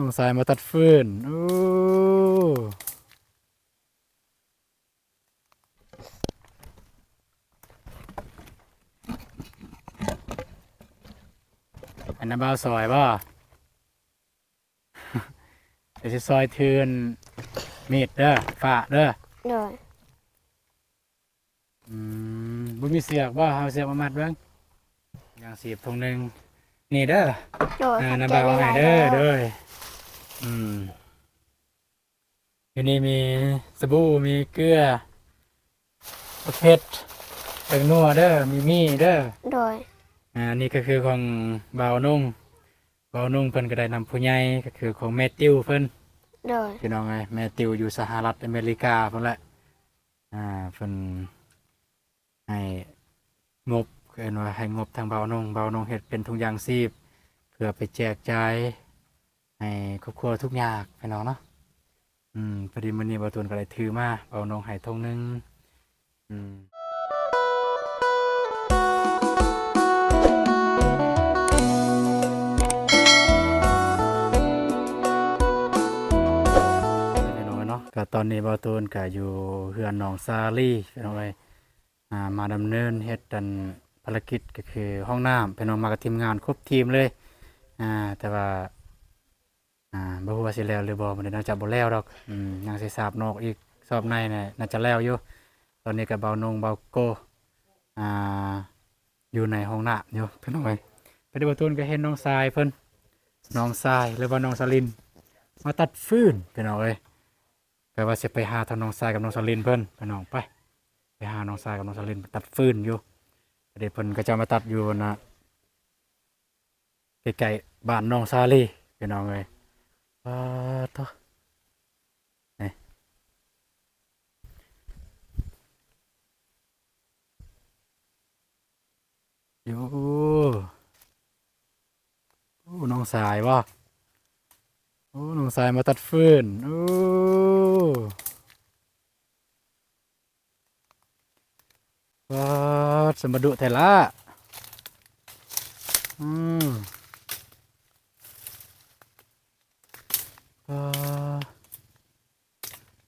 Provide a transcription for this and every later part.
องสายมาตัดฟืนโอ้อันนั้นบ่าวซอยบ่เดี๋ยวสิซอยเทือนมีดเด้อฝ่าเด้อโดยบ่มีเสียกบ่เฮาเสียกมามัดเบิ่งอย่างสีบทงหนึงนี่เด้อโดยขอบ น้ำ ใจ บ่าวเอา ห ให้ ลายๆ เด้อ เด้ เด้ อ ออยู่นี่มีสบู่มีเกลือเผ็ดแป้งนัวเด้อมีเด้อ โดย นี่ก็คือของบ่าวนุ่งเพิ่นก็ได้นำผู้ใหญ่ก็คือของแม่ติวเพิ่น โดย พี่น้องไงแม่ติวอยู่สหรัฐอเมริกาเพิ่นแหละเพิ่นให้งบเอิ้นว่าให้งบทางบ่าวนุ่งเฮ็ดเป็นถุงยางชีพเพื่อไปแจกจ่ายให้ครอบครัวทุกอย่างพี่น้องเนาะพอดีมื้อนี้บ่าวตูนก็ได้ถือมาบ่าวนุ่งให้ถุงหนึงก็ตอนนี้บ่าวตูนก็อยู่เฮือนน้องซาลี่พี่น้องเอ้ยมาดำเนินเฮ็ดดันภารกิจก็คือห้องน้ำพี่น้องมากับทีมงานครบทีมเลยแต่ว่าบ่ฮู้ว่าสิแล้วหรือบ่มันน่าจะบ่แล้วดอกยังสิสาบนอกอีกสอบในเนี่ยน่าจะแล้วอยู่ตอนนี้ก็เบาโกอยู่ในห้องน้ำอยู่พี่น้องเอ้ยไปดูบ่าวตูนก็เห็นน้องทรายเพิ่นน้องทรายหรือว่าน้องสลินมาตัดฟืนพี่น้องเอ้ยก็ว่าจะไปหาทางน้องทรายกับน้องสลินเพิ่นพี่น้องไปหาน้องทรายกับน้องสลินตัดฟืนอยู่เดี๋ยวเพิ่นก็จะมาตัดอยู่นะใกล้ๆบ้านน้องซาลีพี่น้องเอ้ยต่อนี่อยู่น้องสายบ่น้องสายมาตัดฟืนสมดุแท้ละ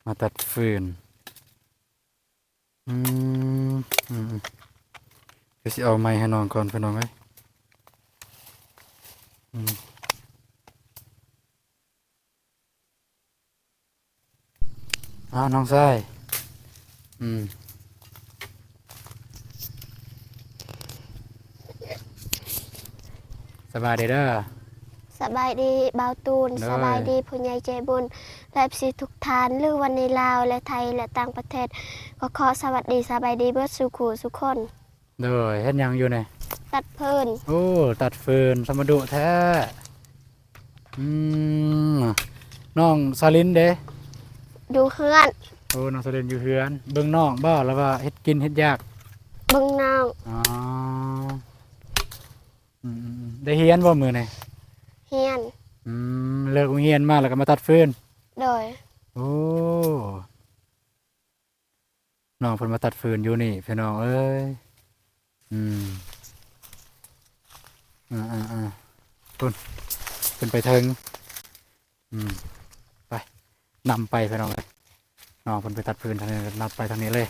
มาตัดฟืนก็สิเอาไม้ให้น้องก่อนพี่น้องเอ้ยน้องชายสบายดีเด้อ สบายดีบ่าวตูน ได้ สบายดีผู้ใหญ่ใจบุญและสิทุกท่านหรือวันในลาวและไทยและต่างประเทศก็ขอสวัสดีสบายดีเบิดสู่ขู่สุกคน เด้อเฮ็ดหยังอยู่นี่ ตัดเพิ่น ตัดฟืนสมดุแท้น้องซาลินเด้ ดูเฮือน น้องซาลินอยู่เฮือนเบิ่งน้องบ่แล้วว่าเฮ็ดกินเฮ็ดยาก เบิ่งน้อง อ๋อได้เฮียนบ่มื้อนี่ เฮียน เลิกโรงเรียนมาแล้วก็มาตัดฟืน โดย น้องเพิ่นมาตัดฟืนอยู่นี่พี่น้องเอ้ยพุ่นขึ้นไปถึงไปนำไปพี่น้องเลยน้องเพิ่นไปตัดฟืนทางนี้นำไปทางนี้เลย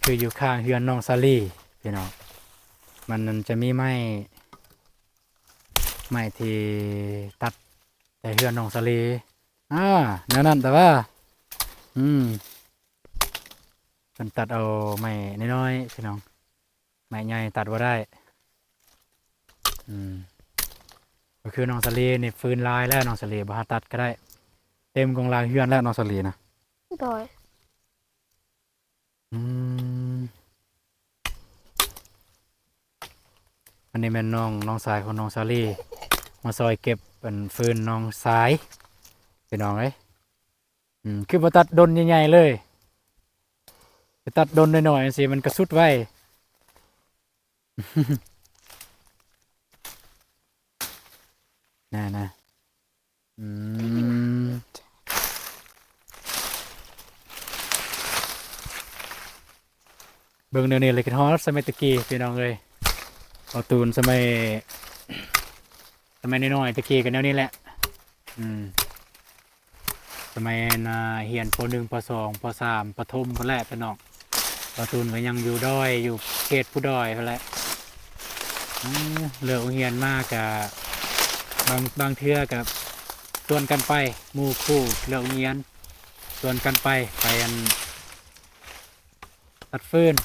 คืออยู่ข้างเฮือนน้องซาลี่พี่น้องมันจะมีไม้ที่ตัดแต่เฮือนน้องซาลี่แนวนั้นแต่ว่ามันตัดเอาไม้น้อยๆพี่น้องไม้ใหญ่ตัดบ่ได้ก็คือน้องซาลี่นี่ฟืนลายแล้วน้องซาลี่บ่หาตัดก็ได้เต็มกองลายเฮือนแล้วน้องซาลี่นะ โดย อันนี้เป็นน้องสายของน้องซาลี่มาซอยเก็บเป็นฟืนน้องสายพี่น้องเอ้ยคือมาตัดดนใหญ่ๆเลยไปตัดดนหน่อยๆสิมันกระสุดไว้ นะ เบิ่งแนวนี้เลยคิดฮอดสมัยตะกี้พี่น้องเอ้ยเอาตูนสมัยน้อยๆตะกี้กันแนวนี้แหละอืมสมัยน่ะเรียนป .1 ป .2 ป .3 ประถมพุ่นแหละพี่น้องเอาตูนก็ยังอยู่ดอยอยู่เขตผู้ดอยพุ่นแหละเลิกโรงเรียนมากกะบางเทื่อกับชวนกันไปหมู่คู่เลิกโรงเรียนชวนกันไปอันตัดฟืน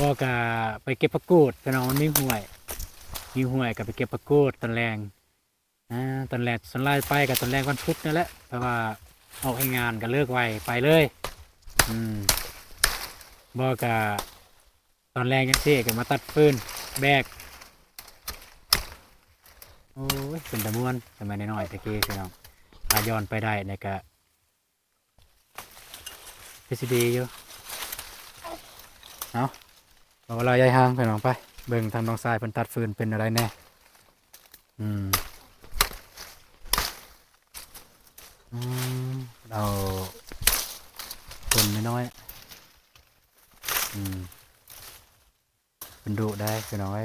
บ่กะไปเก็บผักกูดพี่น้องมันมีห้วยก็ไปเก็บผักกูดตอนแรงตอนแรกส่วนไล่ไปกับตอนแรกวันพุธนั่นแหละเพราะว่าออกให้งานก็เลิกไวไปเลยบ่กะตอนแรกยังเสียกันมาตัดฟืนแบกโอ้ยเป็นตะม่วนสมัยน้อยๆตะกี้พี่น้องพาย้อนไปได้ในกะพิสดีอยู่เอาเอาเวลายายห่างพี่น้องไปเบิ่งทางน้องทรายเพิ่นตัดฟืนเป็นอะไรแน่เอาคนน้อยเป็นดุได้พี่น้อย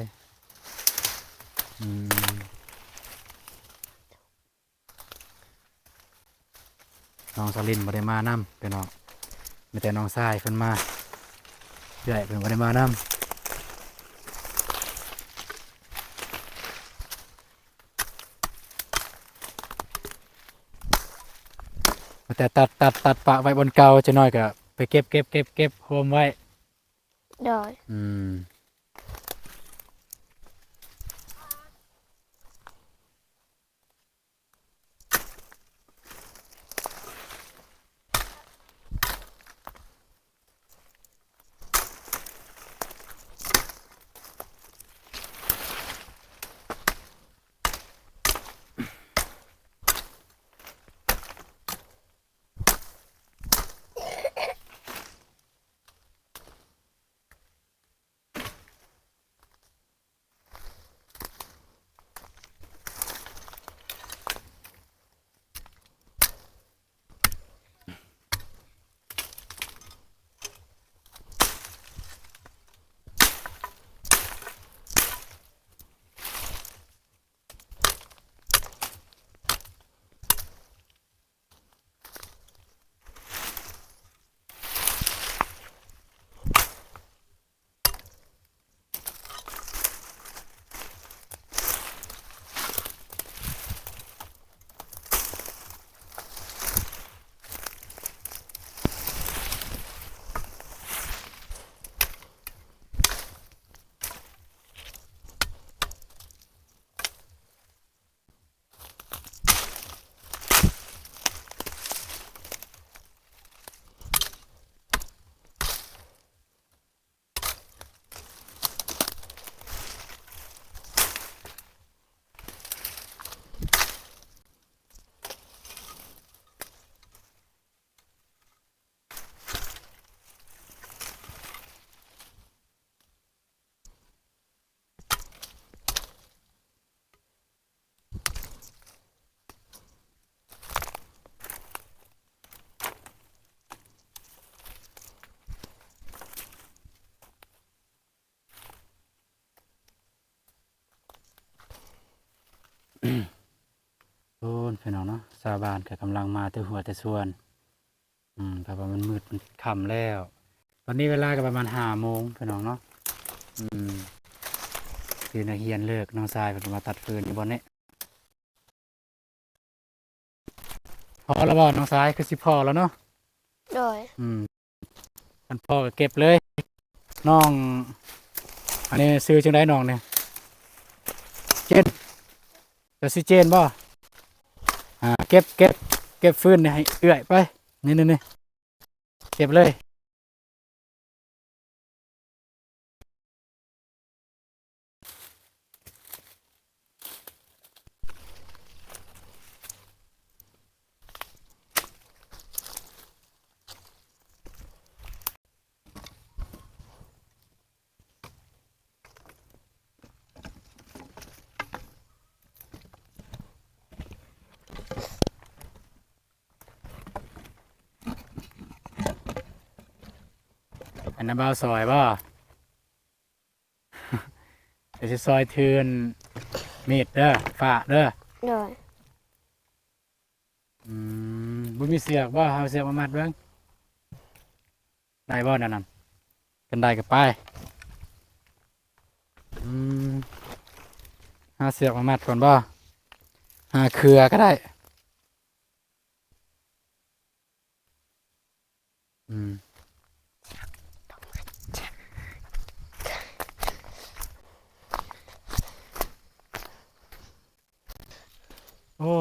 น้องสลินบ่ได้มานำพี่น้องมีแต่น้องทรายเพิ่นมาใหญ่เพิ่นบ่ได้มานำแต่ตัดปะไว้บนเก่าจะน้อยก็ไปเก็บโฮมไว้โดยโอ้นพี่น้องเนาะสาบานก็กำลังมาแต่หัวแต่ส่วนเพราะว่ามันมืดมันค่ำแล้วตอนนี้เวลาก็ประมาณ5 โมงพี่น้องเนาะคือนักเรียนเลิกน้องทรายเพิ่นมาตัดฟืนอยู่บนนี้พอแล้วบ่น้องทรายคือสิพอแล้วเนาะโดยมันพอก็เก็บเลยน้องอันนี้ซื้อจังได๋น้องเนี่ยเจนจะสิเจนบ่เก็บฟืนให้เอื้อยไปนี่เก็บเลย อันนั้นบ่าวซอยบ่ เดี๋ยวสิซอยทืนมีดเด้อฝาเด้อ โดย บ่มีเสือกบ่เอาเสือกมามัดเบิ่งได้บ่นั่นน่ะกันได้ก็ไปหาเสือกมามัดก่อนบ่หาเครือก็ได้โอ้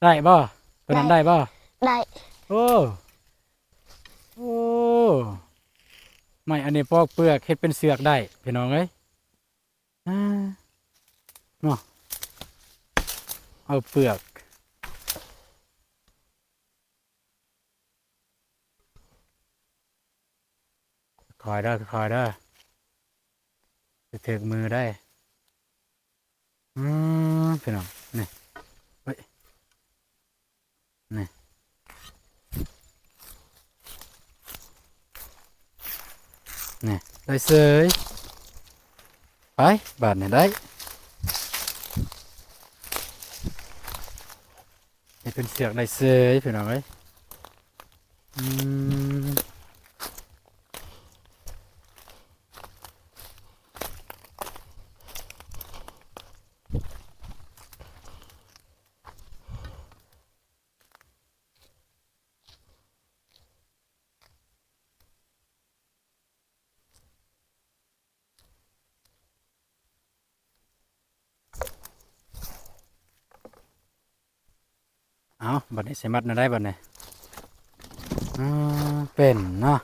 ได้บ่ตัวนั้นได้บ่ ได้ โอ้โอ้ไม่อันนี้ปอกเปลือกเฮ็ดเป็นเสือกได้พี่น้องเอ้ยเนาะเอาเปลือกคอยได้คอยได้จะถึงมือได้พี่น้องนี่เฮ้ยนี่นี่ได้เสยไปบาทนี่ได้นี่เป็นเสือกได้เสยพี่น้องเอ้ยเอาบัดนี้ใส่มัดน่ะได้บัดนี้เป็นเนาะ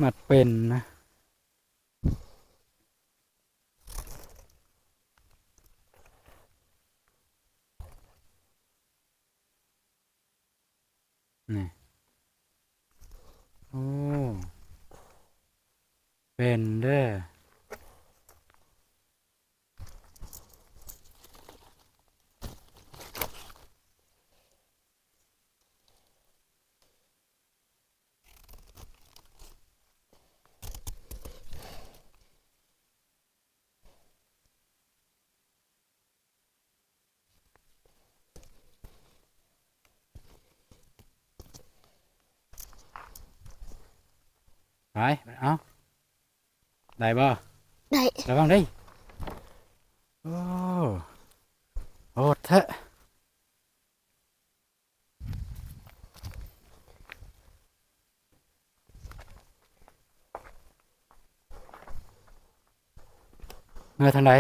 มัดเป็นนะนี่โอ้เป็นเด้อไปเอาได้บ่ ได้ ระวังดิโอ้โอ้เถอะเงือทางไหน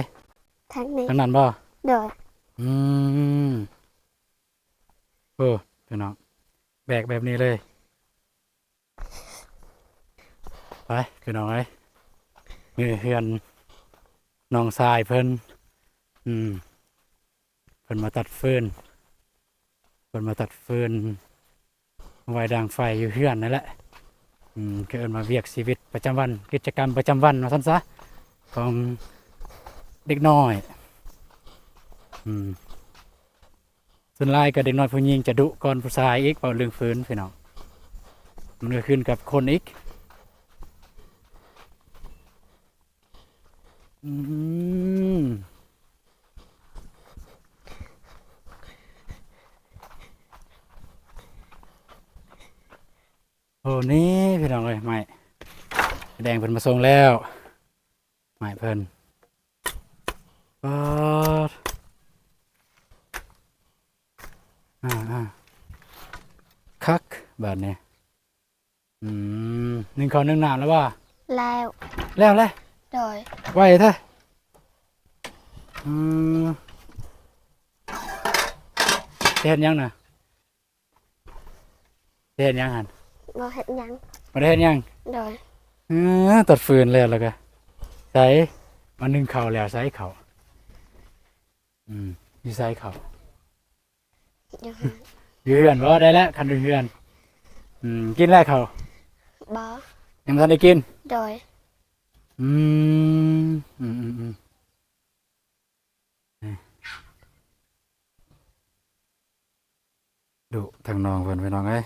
ทางนี้ ทางนั้นบ่ โดย อืมโอ้พี่น้องแบกแบบนี้เลยไปพี่น้องเอ้ยมือเฮือนน้องทรายเพิ่นเพิ่นมาตัดฟืนไว้ดังไฟอยู่เฮือนนั่นแหละก็เอิ้นมาเวียกชีวิตประจำวันกิจกรรมประจำวันว่าซั่นซะของเด็กน้อยส่วนหลายก็เด็กน้อยผู้หญิงจะดุก่อนผู้ชายอีกเป่าเรื่องฟืนพี่น้องมันก็ขึ้นกับคนอีกโอ้นี่พี่น้องเลยไม่แดงเพิ่นมาส่งแล้วไม่เพิ่นปอดคักบาดนี้หนึ่งข้าวหนึ่งน้ำแล้วว่า แล้ว แล้วเลย โดย ไว้เถอะเฮ็ดหยังน่ะเฮ็ดหยังหัน บ่เฮ็ดหยัง มาได้เฮ็ดหยัง โดย ตัดฟืนแล้วก็ใส่มานึ่งข้าวแล้วใส่ข้าวอยู่ใส่ข้าว อยู่ อยู่เฮือนบ่ได้แล้วคันอยู่เฮือนกินแล้วข้าว บ่ ยังบ่ทันได้กิน โดย อืมอืมอืมอืมดุทางน้องเพิ่นไปน้องเอ้ย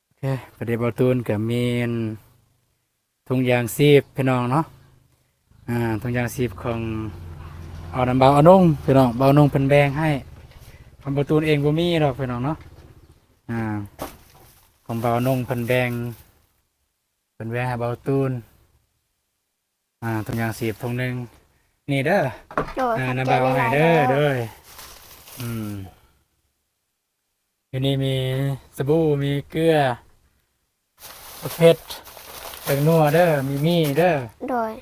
โอเค ประเดี๋ยวเบาตูนก็มีถุงยางชีพพี่น้องเนาะถุงยางชีพของเอานำเบาเอานุ่งพี่น้องเบานุ่งเพิ่นแบ่งให้ของเบาตูนเองบ่มีดอกพี่น้องเนาะอ่าของเบานุ่งเพิ่นแบ่งให้เบาตูนถุงยางชีพถุงหนึงนี่เด้อ โดยขอบ น้ำ ใจ เบา ห ให้ ลายๆ เด้อ เด้ เด้ อ ออยู่นี่มีสบู่มีเกลือเพชรแป้งนัวเด้อมีเด้อ โดย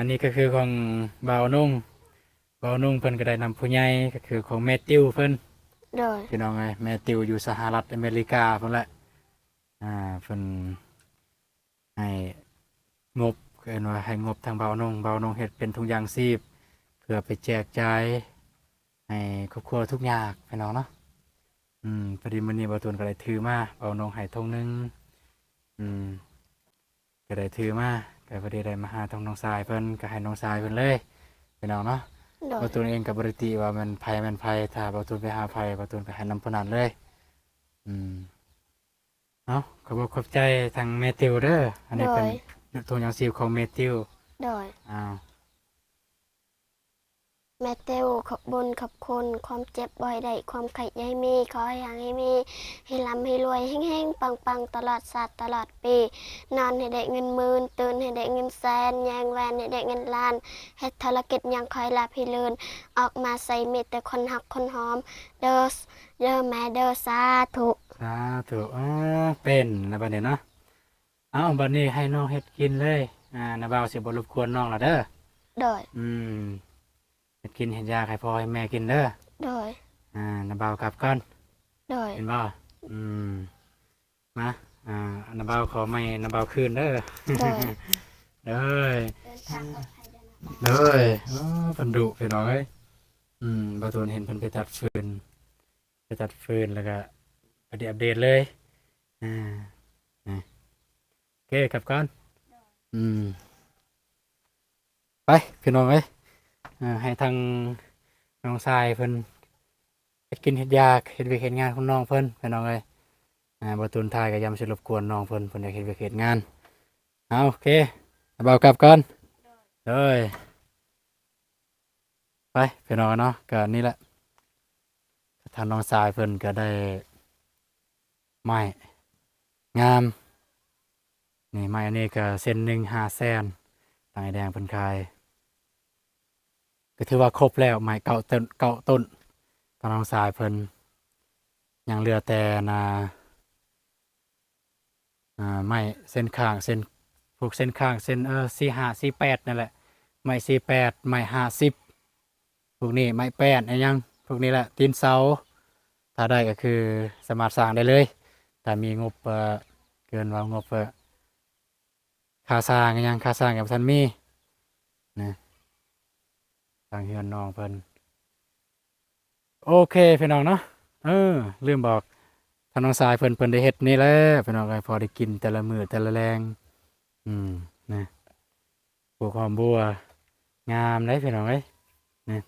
นี่ก็คือของเบานุ่งเพิ่นก็ได้นำผู้ใหญ่ก็คือของแม่ติวเพิ่น โดย พี่น้องไงแม่ติวอยู่สหรัฐอเมริกาเพิ่นแหละเพิ่นให้งบเกินว่าให้งบทางเบานุ่งเฮ็ดเป็นถุงยางชีพเพื่อไปแจกจ่ายให้ครอบครัวทุกอย่างพี่น้องเนาะพอดีมื้อนี้เบาตูนก็ได้ถือมาเบานุ่งให้ถุงหนึงก็ได้ถือมาก็พอดีได้มาหาทางน้องทรายเพิ่นก็ให้น้องทรายเพิ่นเลยพี่น้องเนาะ โดย บาตูนเองกับบริติว่ามันภัยถ้าบาตูนไปหาภัยบาตูนก็ให้นำพนันเลยเนาะขอบใจทางเมติวเด้ออันนี้เป็นตัวอย่างซีของเมติว โดย อ้าว แม่เต้วขอบบุญขอบคุณความเจ็บบ่อยได้ความไข่ใหญ่มีขอให้ยังให้มีให้ร่ำให้รวยแห้งๆปังๆตลอดศาสตร์ตลอดปีนอนให้ได้เงินหมื่นตื่นให้ได้เงินแสนแยงแวนให้ได้เงินล้านเฮ็ดธุรกิจยังคอยลาพี่เลือนออกมาใส่มีแต่คนหักคนหอมเด้อแม่เด้อสาธุ สาธุเป็นแล้วบัดนี้เนาะเอาบัดนี้ให้น้องเฮ็ดกินเลยนาบ่าวสิบ่รบกวนน้องละเด้อ โดย เฮ็ดกินเฮ็ดยากให้พ่อให้แม่กินเด้อ โดย นาบ่าวกลับก่อน โดย เห็นบ่มานาบ่าวขอไม่นาบ่าวคืนเด้อ โดย เด้อ เลยเพิ่นดุไปหน่อยบางตัวเห็นเพิ่นไปตัดฟืนแล้วก็ไปอัปเดตเลยโอเคกลับก่อนไปพี่น้องเอ้ยให้ทางน้องชายเพิ่นไปกินเฮ็ดยาเฮ็ดเวียกเฮ็ดงานของน้องเพิ่นพี่น้องเอ้ยบ่ตูนทายก็อย่ามาสิรบกวนน้องเพิ่นอยากเฮ็ดเวียกเฮ็ดงานเอาโอเคเอาเบากลับก่อนเลยไปพี่น้องเนาะก็นี่แหละทางน้องชายเพิ่นก็ได้ไม้งามนี่ไม้อันนี้ก็เส้นหนึ่ง500,000ทางไอ้แดงเพิ่นขายก็ถือว่าครบแล้วไม้เก่าต้นทางน้องชายเพิ่นยังเหลือแต่ไม้เส้นข้างเส้นพวกเส้นข้างเส้น45 48นั่นแหละไม้48ไม้50พวกนี้ไม้8อะไรยังพวกนี้แหละตีนเสาถ้าได้ก็คือสามารถสร้างได้เลยแต่มีงบเกินว่างบค่าสร้างก็ยังค่าสร้างกับท่านมีนะทางเฮือนน้องเพิ่นโอเคพี่น้องเนาะลืมบอกทางน้องสายเพิ่นได้เฮ็ดนี่แหละพี่น้องก็พอได้กินแต่ละมื้อแต่ละแรงนะปลูกหอมบัวงามเลยพี่น้องเอ้ยนี่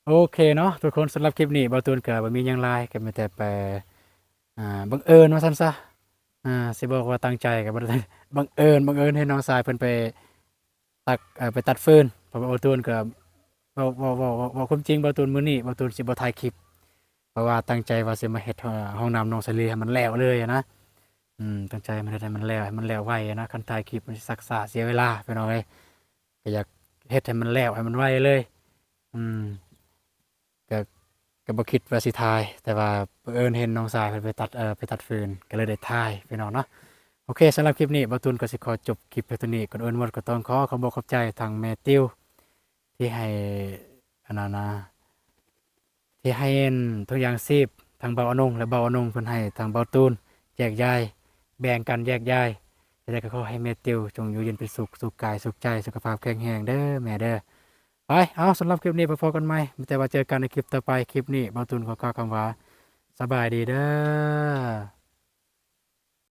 โอเคเนาะทุกคนสำหรับคลิปนี้บ่าวตูนก็บ่มีหยังหลายก็มีแต่ไปบังเอิญว่าซั่นซะสิบอกว่าตั้งใจก็บ่ได้บังเอิญให้น้องสายเพิ่นไปไปตัดฟืนเพราะว่าบ่าวตูนก็เว้าความจริงบ่าวตูนมื้อนี้บ่าวตูนสิบ่ถ่ายคลิปเพราะว่าตั้งใจว่าสิมาเฮ็ดห้องน้ำน้องสลีให้มันแล้วเลยอะนะตั้งใจมันเฮ็ดให้มันแล้วไวอะนะคันถ่ายคลิปมันสิซักษาเสียเวลาพี่น้องเอ้ยก็อยากเฮ็ดให้มันแล้วให้มันไวเลยก็บ่คิดว่าสิถ่ายแต่ว่าบังเอิญเห็นน้องสายเพิ่นไปตัดฟืนก็เลยได้ถ่ายพี่น้องเนาะโอเคสำหรับคลิปนี้บ่าวตูนก็สิขอจบคลิปเพียงเท่านี้ก่อนอื่นหมดก็ต้องขอบอกขอบใจทางแม่ติวที่ให้อันนั้นนะที่ให้ทุกอย่างชีพทางเบาอนงและเบาอนงเพิ่นให้ทางเบาตูนแจกจ่ายแบ่งกันแยกย้ายแต่ก็ขอให้แม่ติวจงอยู่เย็นเป็นสุขกายสุขใจสุขภาพแข็งแรงเด้อแม่เด้อไปเอาสำหรับคลิปนี้ไปพบกันใหม่แต่ว่าเจอกันในคลิปต่อไปคลิปนี้เบาตูนขอกล่าวคำว่าสบายดีเด้อ